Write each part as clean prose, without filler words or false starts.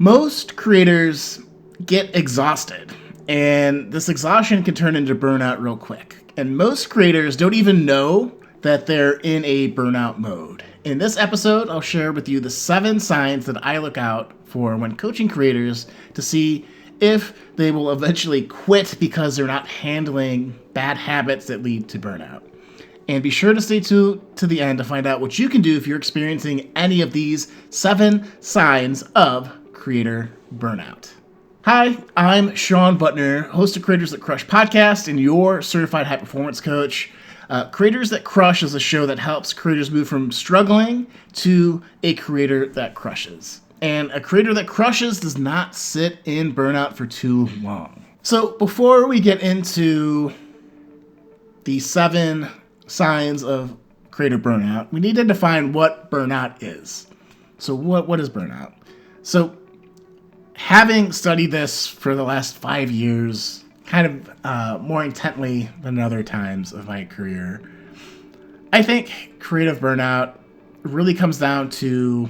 Most creators get exhausted, and this exhaustion can turn into burnout real quick. And most creators don't even know that they're in a burnout mode. In this episode, I'll share with you the 7 signs that I look out for when coaching creators to see if they will eventually quit because they're not handling bad habits that lead to burnout. And be sure to stay tuned to the end to find out what you can do if you're experiencing any of these 7 signs of creator burnout. Hi, I'm Shawn Buttner, host of Creators That Crush podcast and your certified high performance coach. Creators That Crush is a show that helps creators move from struggling to a creator that crushes. And a creator that crushes does not sit in burnout for too long. So before we get into the 7 signs of creator burnout, we need to define what burnout is. So what is burnout? So having studied this for the last 5 years, kind of more intently than other times of my career, I think creative burnout really comes down to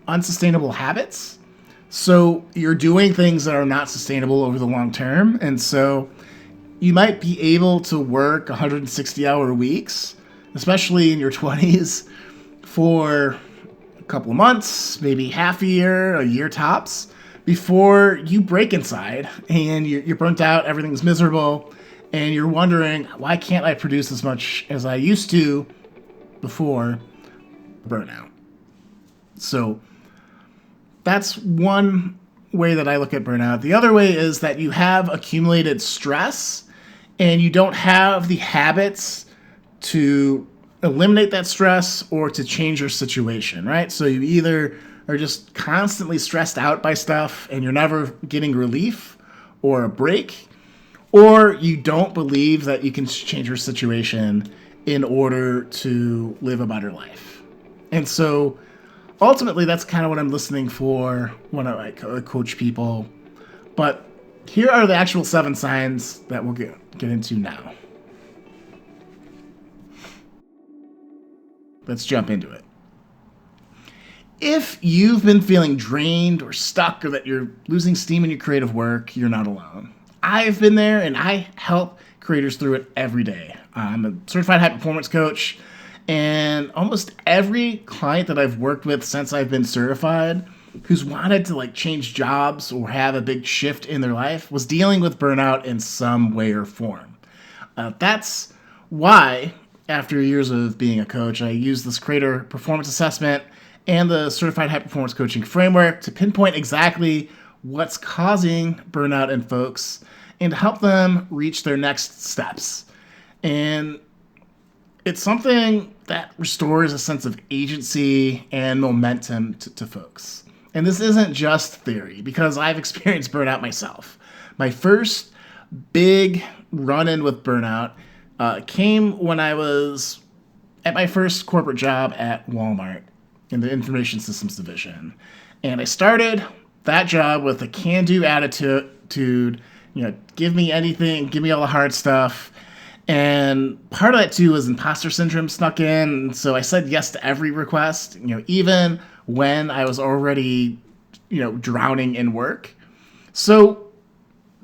unsustainable habits. So you're doing things that are not sustainable over the long term. And so you might be able to work 160-hour weeks, especially in your 20s, for a couple of months, maybe half a year tops, before you break inside and you're burnt out, everything's miserable, and you're wondering, why can't I produce as much as I used to before burnout? So that's one way that I look at burnout. The other way is that you have accumulated stress and you don't have the habits to eliminate that stress or to change your situation, right? So you either are just constantly stressed out by stuff and you're never getting relief or a break, or you don't believe that you can change your situation in order to live a better life. And so ultimately, that's kind of what I'm listening for when I coach people. But here are the actual 7 signs that we'll get into now. Let's jump into it. If you've been feeling drained or stuck or that you're losing steam in your creative work, you're not alone. I've been there and I help creators through it every day. I'm a certified high performance coach, and almost every client that I've worked with since I've been certified who's wanted to change jobs or have a big shift in their life was dealing with burnout in some way or form. That's why, after years of being a coach, I use this creator performance assessment and the certified high performance coaching framework to pinpoint exactly what's causing burnout in folks and to help them reach their next steps. And it's something that restores a sense of agency and momentum to folks. And this isn't just theory, because I've experienced burnout myself. My first big run-in with burnout came when I was at my first corporate job at Walmart in the information systems division. And I started that job with a can-do attitude, give me anything, give me all the hard stuff. And part of that too was imposter syndrome snuck in. And so I said yes to every request, even when I was already, drowning in work. So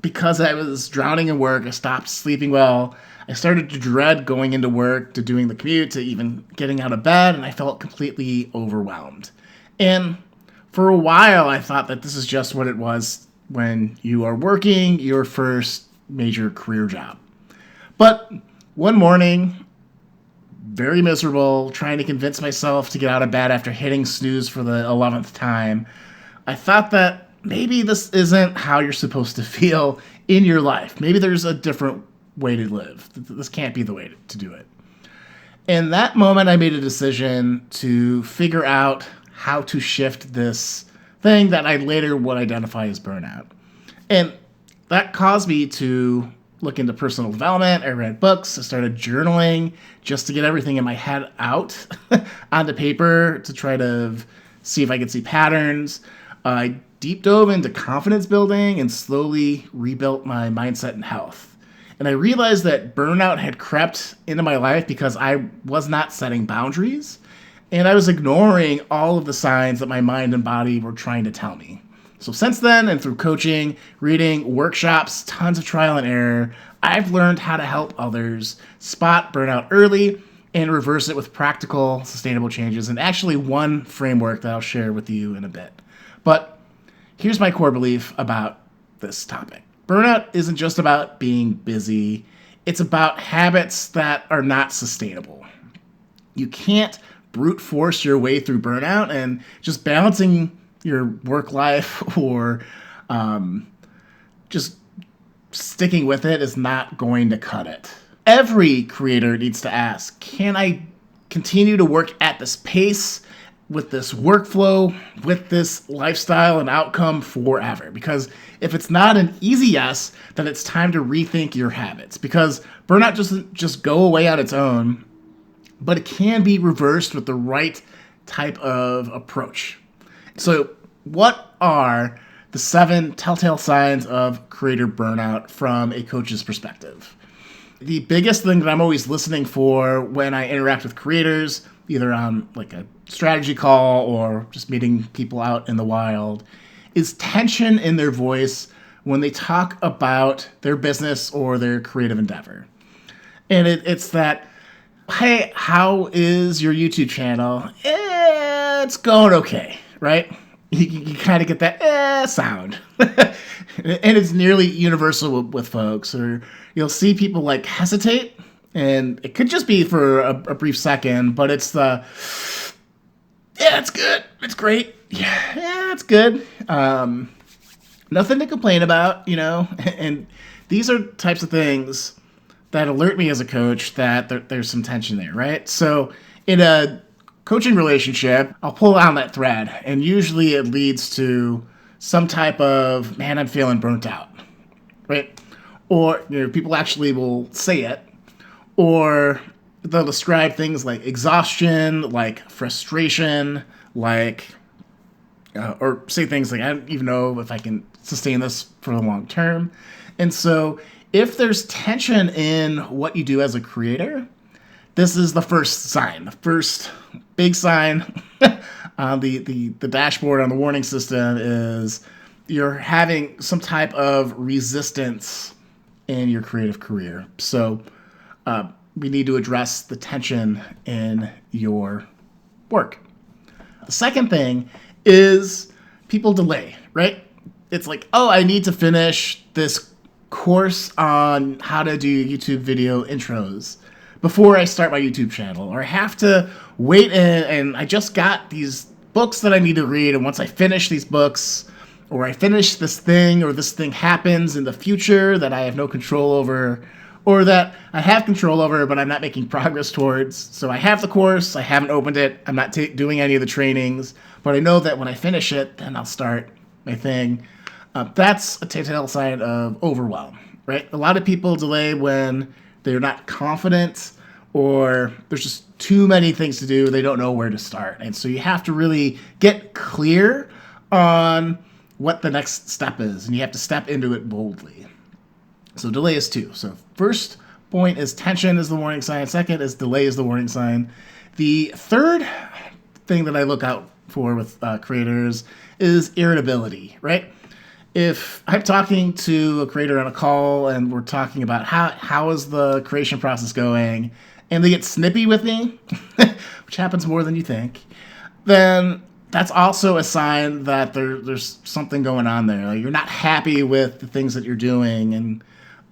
because I was drowning in work, I stopped sleeping well. I started to dread going into work, to doing the commute, to even getting out of bed, and I felt completely overwhelmed. And for a while, I thought that this is just what it was when you are working your first major career job. But one morning, very miserable, trying to convince myself to get out of bed after hitting snooze for the 11th time, I thought that maybe this isn't how you're supposed to feel in your life. Maybe there's a different way to live. This can't be the way to do it. In that moment, I made a decision to figure out how to shift this thing that I later would identify as burnout. And that caused me to look into personal development. I read books. I started journaling just to get everything in my head out onto paper to try to see if I could see patterns. I deep dove into confidence building and slowly rebuilt my mindset and health. And I realized that burnout had crept into my life because I was not setting boundaries, and I was ignoring all of the signs that my mind and body were trying to tell me. So since then, and through coaching, reading, workshops, tons of trial and error, I've learned how to help others spot burnout early and reverse it with practical, sustainable changes, and actually one framework that I'll share with you in a bit. But here's my core belief about this topic. Burnout isn't just about being busy. It's about habits that are not sustainable. You can't brute force your way through burnout, and just balancing your work life or just sticking with it is not going to cut it. Every creator needs to ask, can I continue to work at this pace, with this workflow, with this lifestyle and outcome forever? Because if it's not an easy yes, then it's time to rethink your habits. Because burnout doesn't just go away on its own, but it can be reversed with the right type of approach. So what are the 7 telltale signs of creator burnout from a coach's perspective? The biggest thing that I'm always listening for when I interact with creators, either on like a strategy call or just meeting people out in the wild, is tension in their voice when they talk about their business or their creative endeavor. And it's that, hey, how is your YouTube channel? It's going okay, right? You kind of get that sound. And it's nearly universal with folks. Or you'll see people like hesitate, and it could just be for a brief second, but it's the, yeah, it's good. It's great. Yeah, it's good. Nothing to complain about, And these are types of things that alert me as a coach that there's some tension there, right? So in a coaching relationship, I'll pull on that thread, and usually it leads to some type of, man, I'm feeling burnt out, right? Or people actually will say it, or they'll describe things like exhaustion, like frustration, like, or say things like, I don't even know if I can sustain this for the long term. And so if there's tension in what you do as a creator, this is the first sign, the first big sign on the dashboard on the warning system is you're having some type of resistance in your creative career. So we need to address the tension in your work. The second thing is people delay, right? It's like, oh, I need to finish this course on how to do YouTube video intros before I start my YouTube channel, or I have to wait and I just got these books that I need to read, and once I finish these books, or I finish this thing, or this thing happens in the future that I have no control over, or that I have control over but I'm not making progress towards. So I have the course, I haven't opened it, I'm not doing any of the trainings, but I know that when I finish it, then I'll start my thing. That's a telltale sign of overwhelm, right? A lot of people delay when they're not confident, or there's just too many things to do. They don't know where to start. And so you have to really get clear on what the next step is, and you have to step into it boldly. So delay is 2. So first point is tension is the warning sign. Second is delay is the warning sign. The third thing that I look out for with creators is irritability, right? If I'm talking to a creator on a call and we're talking about how is the creation process going, and they get snippy with me, which happens more than you think, then that's also a sign that there's something going on there. Like, you're not happy with the things that you're doing, and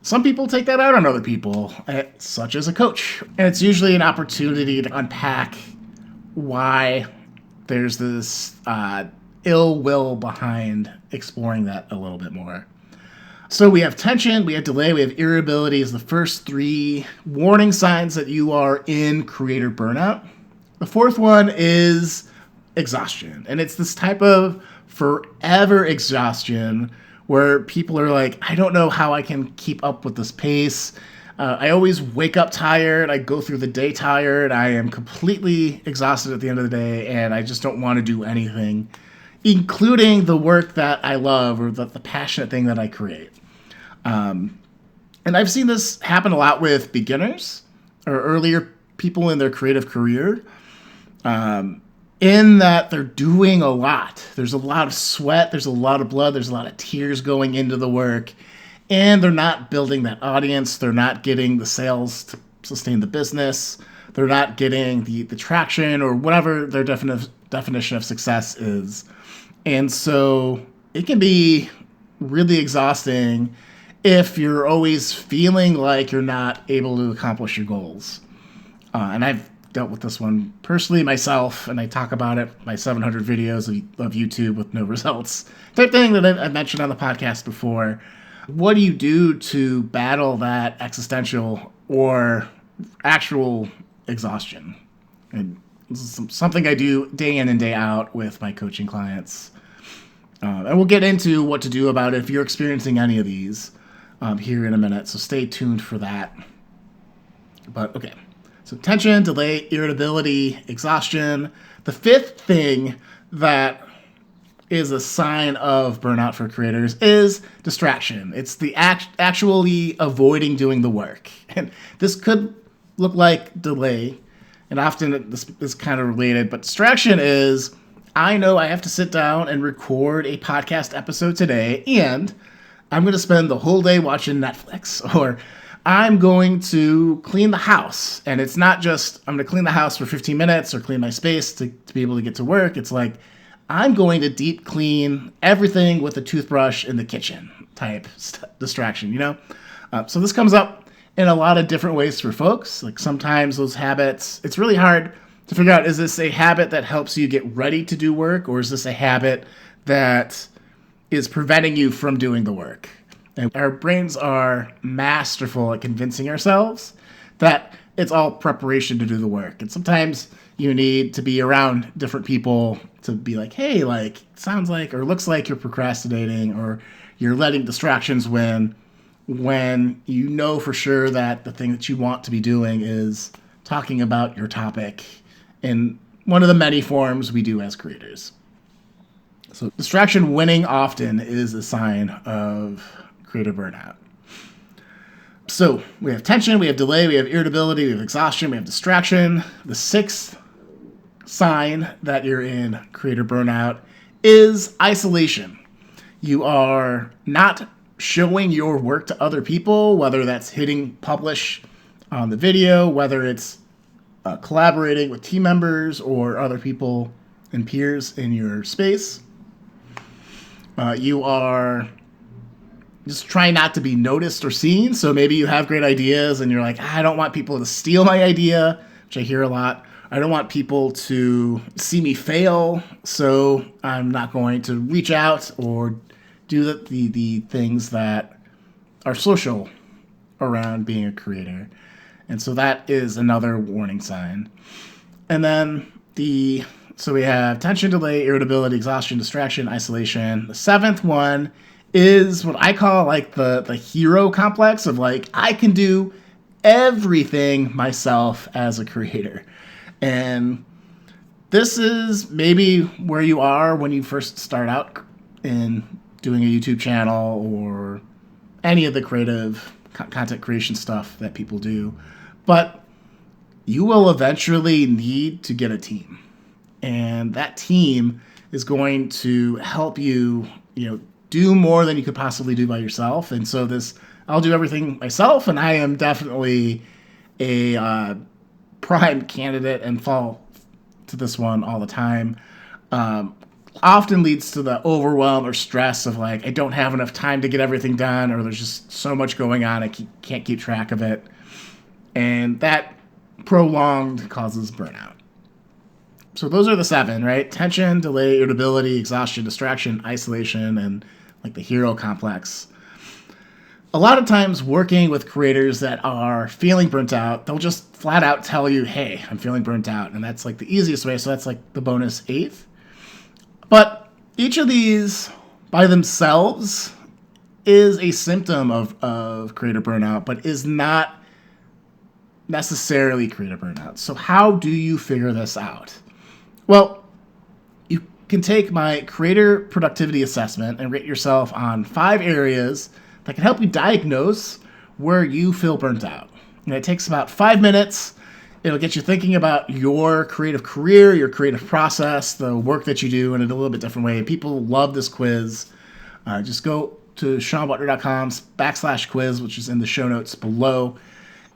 some people take that out on other people, such as a coach. And it's usually an opportunity to unpack why there's this ill will behind exploring that a little bit more. So we have tension, we have delay, we have irritability as the first 3 warning signs that you are in creator burnout. The fourth one is exhaustion. And it's this type of forever exhaustion where people are like, I don't know how I can keep up with this pace. I always wake up tired. I go through the day tired. I am completely exhausted at the end of the day, and I just don't want to do anything, including the work that I love or the passionate thing that I create. And I've seen this happen a lot with beginners or earlier people in their creative career. in that they're doing a lot. There's a lot of sweat, there's a lot of blood, there's a lot of tears going into the work, and they're not building that audience. They're not getting the sales to sustain the business. They're not getting the traction or whatever their definition of success is. And so it can be really exhausting if you're always feeling like you're not able to accomplish your goals. And I've dealt with this one personally myself, and I talk about it, my 700 videos of YouTube with no results type thing that I've mentioned on the podcast before. What do you do to battle that existential or actual exhaustion? And this is something I do day in and day out with my coaching clients. And we'll get into what to do about it if you're experiencing any of these here in a minute. So stay tuned for that. But okay. So tension, delay, irritability, exhaustion. The fifth thing that is a sign of burnout for creators is distraction. It's the actually avoiding doing the work. And this could look like delay, and often this is kind of related, but distraction is, I know I have to sit down and record a podcast episode today, and I'm going to spend the whole day watching Netflix, or I'm going to clean the house. And it's not just, I'm going to clean the house for 15 minutes or clean my space to be able to get to work. It's like, I'm going to deep clean everything with a toothbrush in the kitchen type distraction, you know? So this comes up in a lot of different ways for folks. Like sometimes those habits, it's really hard to figure out, is this a habit that helps you get ready to do work, or is this a habit that is preventing you from doing the work? And our brains are masterful at convincing ourselves that it's all preparation to do the work. And sometimes you need to be around different people to be like, hey, like, sounds like or looks like you're procrastinating, or you're letting distractions win, when you know for sure that the thing that you want to be doing is talking about your topic in one of the many forms we do as creators. So distraction winning often is a sign of creator burnout. So we have tension, we have delay, we have irritability, we have exhaustion, we have distraction. The sixth sign that you're in creator burnout is isolation. You are not showing your work to other people, whether that's hitting publish on the video, whether it's collaborating with team members or other people and peers in your space. You are just trying not to be noticed or seen. So maybe you have great ideas and you're like, I don't want people to steal my idea, which I hear a lot. I don't want people to see me fail, so I'm not going to reach out or do the things that are social around being a creator. And so that is another warning sign. And then so we have tension, delay, irritability, exhaustion, distraction, isolation. The seventh one is what I call like the hero complex of like, I can do everything myself as a creator. And this is maybe where you are when you first start out in doing a YouTube channel or any of the creative content creation stuff that people do. But you will eventually need to get a team. And that team is going to help you, do more than you could possibly do by yourself. And so I'll do everything myself, and I am definitely a prime candidate and fall to this one all the time. Often leads to the overwhelm or stress of like, I don't have enough time to get everything done, or there's just so much going on, I can't keep track of it. And that prolonged causes burnout. So those are the seven, right? Tension, delay, irritability, exhaustion, distraction, isolation, and like the hero complex. A lot of times working with creators that are feeling burnt out, they'll just flat out tell you, hey, I'm feeling burnt out. And that's like the easiest way. So that's like the bonus eighth. But each of these by themselves is a symptom of creator burnout, but is not necessarily creator burnout. So how do you figure this out? Well, you can take my creator productivity assessment and rate yourself on 5 areas that can help you diagnose where you feel burnt out. And it takes about 5 minutes, It'll get you thinking about your creative career, your creative process, the work that you do in a little bit different way. People love this quiz. Just go to ShawnButtner.com/quiz, which is in the show notes below.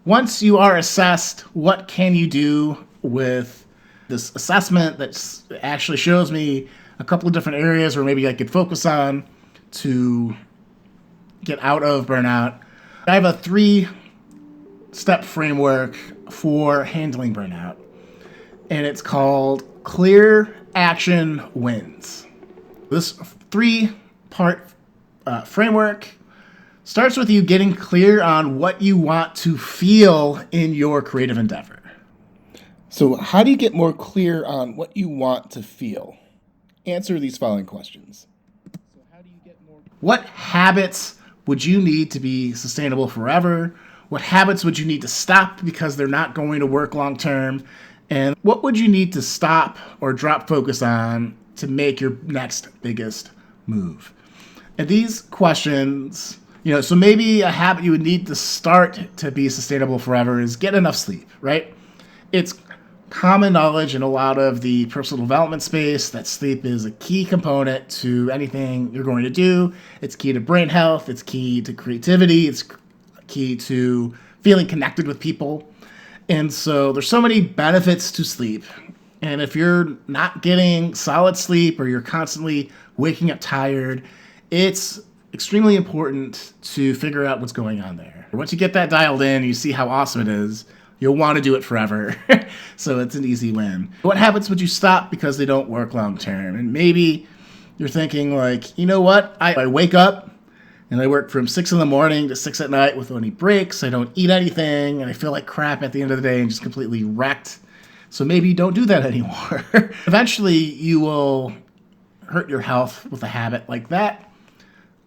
Once you are assessed, what can you do with this assessment that actually shows me a couple of different areas where maybe I could focus on to get out of burnout? I have a 3-step framework for handling burnout, and it's called Clear Action Wins. This 3-part framework starts with you getting clear on what you want to feel in your creative endeavor. So how do you get more clear on what you want to feel? Answer these following questions. What habits would you need to be sustainable forever? What habits would you need to stop because they're not going to work long term? And what would you need to stop or drop focus on to make your next biggest move? And these questions, so maybe a habit you would need to start to be sustainable forever is get enough sleep, right? It's common knowledge in a lot of the personal development space that sleep is a key component to anything you're going to do. It's key to brain health. It's key to creativity. It's key to feeling connected with people. And so there's so many benefits to sleep. And if you're not getting solid sleep or you're constantly waking up tired, it's extremely important to figure out what's going on there. Once you get that dialed in, you see how awesome it is, you'll want to do it forever. So it's an easy win. What habits would you stop because they don't work long term? And maybe you're thinking like, you know what? I wake up and I work from 6 in the morning to 6 at night with only breaks. I don't eat anything and I feel like crap at the end of the day and just completely wrecked. So maybe don't do that anymore. Eventually you will hurt your health with a habit like that.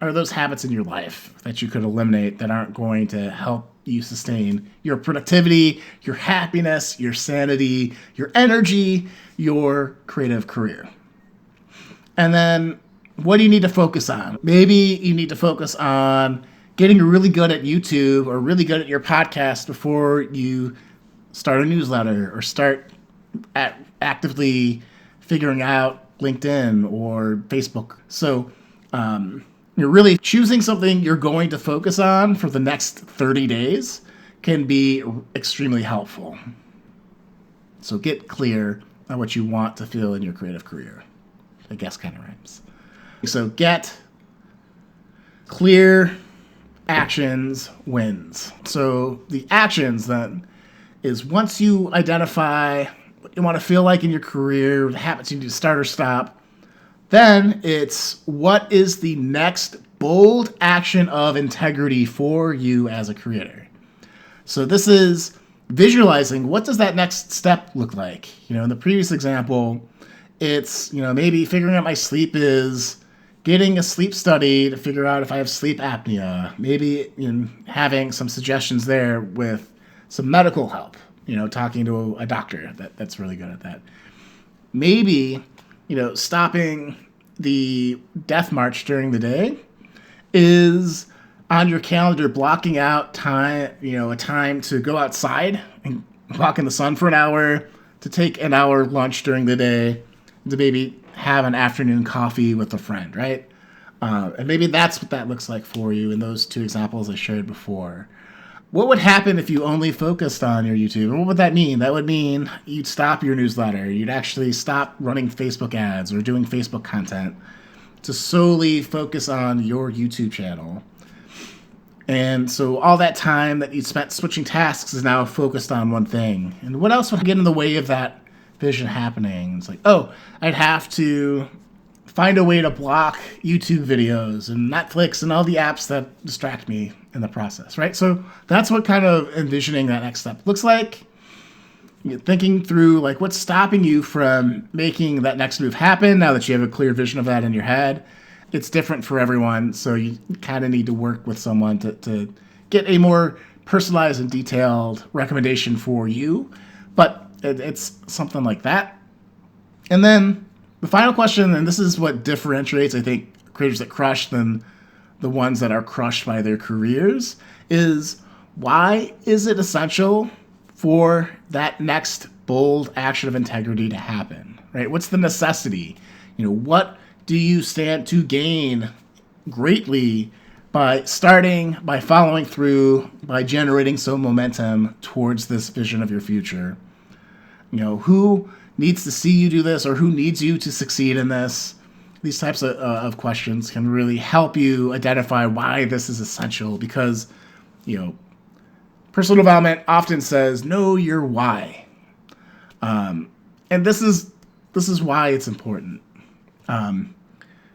Are those habits in your life that you could eliminate that aren't going to help you sustain your productivity, your happiness, your sanity, your energy, your creative career? And then what do you need to focus on? Maybe you need to focus on getting really good at YouTube or really good at your podcast before you start a newsletter or start actively figuring out LinkedIn or Facebook. So, you're really choosing something you're going to focus on for the next 30 days can be extremely helpful. So get clear on what you want to feel in your creative career. I guess kind of rhymes. So get clear actions wins. So the actions then is once you identify what you want to feel like in your career, the habits you need to start or stop, then it's what is the next bold action of integrity for you as a creator. So this is visualizing what does that next step look like. In the previous example, it's, maybe figuring out my sleep is getting a sleep study to figure out if I have sleep apnea. Maybe having some suggestions there with some medical help, talking to a doctor that's really good at that. Maybe stopping the death march during the day is on your calendar, blocking out time, a time to go outside and walk in the sun for an hour, to take an hour lunch during the day, to maybe have an afternoon coffee with a friend, right? And maybe that's what that looks like for you in those 2 examples I shared before. What would happen if you only focused on your YouTube? And what would that mean? That would mean you'd stop your newsletter. You'd actually stop running Facebook ads or doing Facebook content to solely focus on your YouTube channel. And so all that time that you spent switching tasks is now focused on one thing. And what else would get in the way of that vision happening? It's like, I'd have to find a way to block YouTube videos and Netflix and all the apps that distract me in the process, right? So that's what kind of envisioning that next step looks like. You're thinking through like what's stopping you from making that next move happen now that you have a clear vision of that in your head. It's different for everyone, so you kind of need to work with someone to get a more personalized and detailed recommendation for you, but it's something like that. And then the final question, and this is what differentiates, I think, creators that crush than the ones that are crushed by their careers, is why is it essential for that next bold action of integrity to happen, right? What's the necessity? What do you stand to gain greatly by starting, by following through, by generating some momentum towards this vision of your future? Who needs to see you do this, or who needs you to succeed in this? These types of questions can really help you identify why this is essential, because, personal development often says, know your why. And this is why it's important.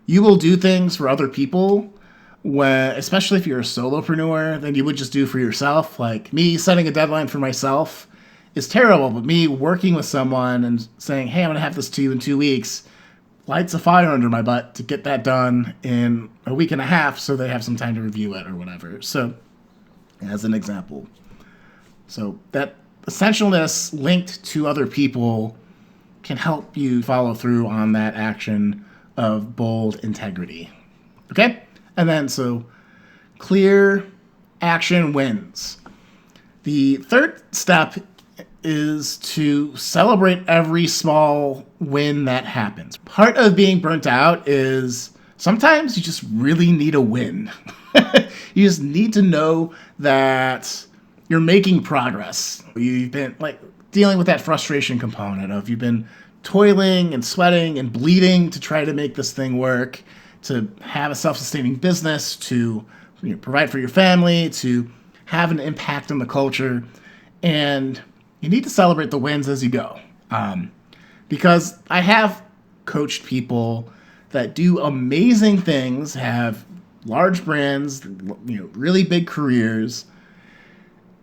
You will do things for other people, especially if you're a solopreneur, than you would just do for yourself. Like me setting a deadline for myself is terrible, but me working with someone and saying, hey, I'm going to have this to you in 2 weeks, lights a fire under my butt to get that done in a week and a half so they have some time to review it or whatever. So, as an example. So that essentialness linked to other people can help you follow through on that action of bold integrity. Okay? And then, so clear action wins. The third step is to celebrate every small win that happens. Part of being burnt out is sometimes you just really need a win. You just need to know that you're making progress. You've been dealing with that frustration component of you've been toiling and sweating and bleeding to try to make this thing work, to have a self-sustaining business, to provide for your family, to have an impact on the culture. And you need to celebrate the wins as you go. Because I have coached people that do amazing things, have large brands, really big careers,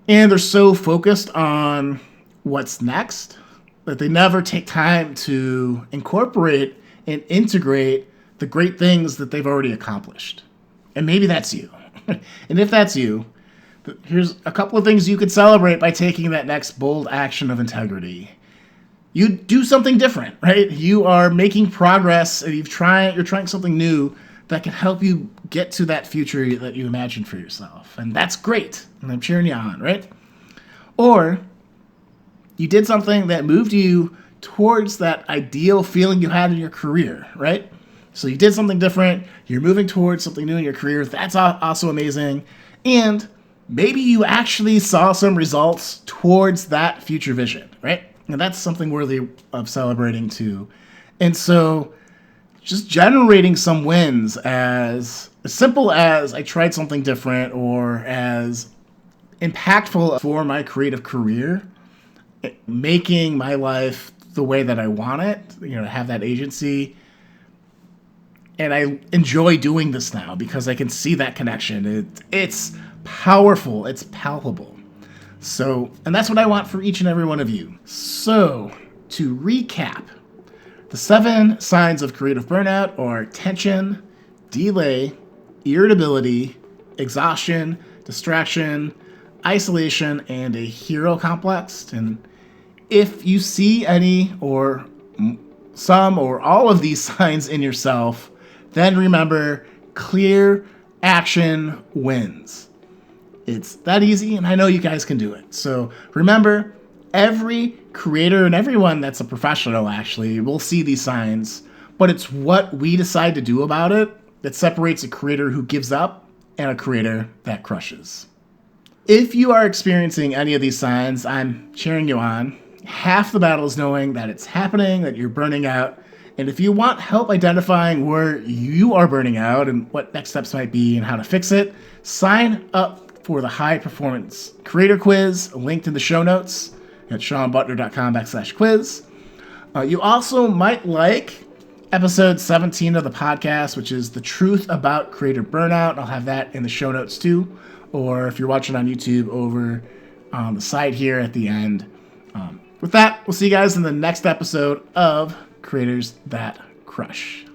and they're so focused on what's next that they never take time to incorporate and integrate the great things that they've already accomplished. And maybe that's you. And if that's you, here's a couple of things you could celebrate by taking that next bold action of integrity. You do something different, right? You are making progress, and you're trying something new that can help you get to that future that you imagined for yourself. And that's great. And I'm cheering you on, right? Or you did something that moved you towards that ideal feeling you had in your career, right? So you did something different. You're moving towards something new in your career. That's also amazing. And maybe you actually saw some results towards that future vision, right? And that's something worthy of celebrating too. And so just generating some wins as simple as I tried something different, or as impactful for my creative career, making my life the way that I want it, have that agency. And I enjoy doing this now because I can see that connection. It's powerful. It's palpable. So, and that's what I want for each and every one of you. So, to recap, the 7 signs of creative burnout are tension, delay, irritability, exhaustion, distraction, isolation, and a hero complex. And if you see any or some or all of these signs in yourself, then remember, clear action wins. It's that easy, and I know you guys can do it. So remember, every creator and everyone that's a professional actually will see these signs, but it's what we decide to do about it that separates a creator who gives up and a creator that crushes. If you are experiencing any of these signs, I'm cheering you on. Half the battle is knowing that it's happening, that you're burning out. And if you want help identifying where you are burning out and what next steps might be and how to fix it, sign up for the High Performance Creator Quiz, linked in the show notes at ShawnButtner.com/quiz. You also might like episode 17 of the podcast, which is The Truth About Creator Burnout. I'll have that in the show notes too. Or if you're watching on YouTube, over on the side here at the end. With that, we'll see you guys in the next episode of Creators That Crush.